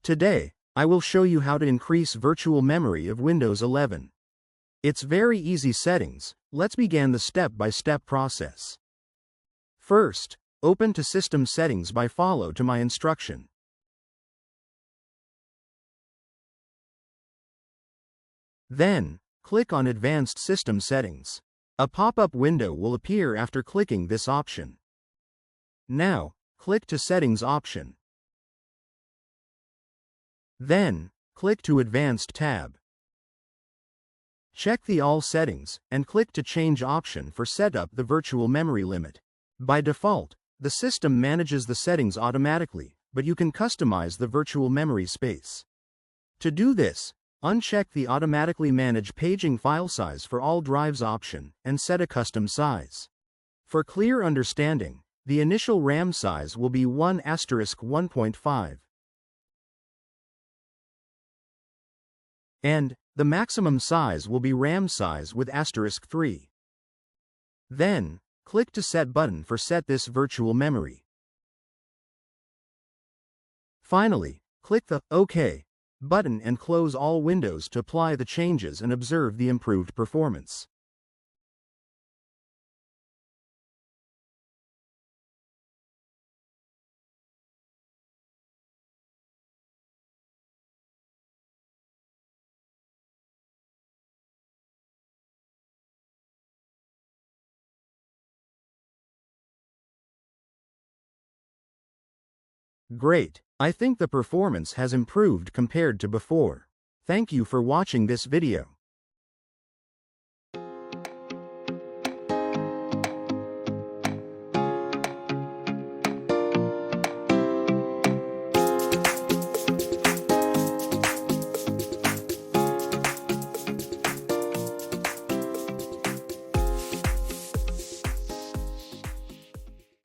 Today, I will show you how to increase virtual memory of Windows 11. It's very easy settings. Let's begin the step-by-step process. First, open to System Settings by follow to my instruction. Then, click on Advanced System Settings. A pop-up window will appear after clicking this option. Now, click to Settings option. Then, click to Advanced tab. Check the All Settings, and click to Change option for set up the virtual memory limit. By default, the system manages the settings automatically, but you can customize the virtual memory space. To do this, uncheck the Automatically Manage Paging File Size for all drives option, and set a custom size. For clear understanding, the initial RAM size will be 1*1.5. And the maximum size will be RAM size with *3. Then, click to Set button for set this virtual memory. Finally, click the OK button and close all windows to apply the changes and observe the improved performance. Great! I think the performance has improved compared to before. Thank you for watching this video.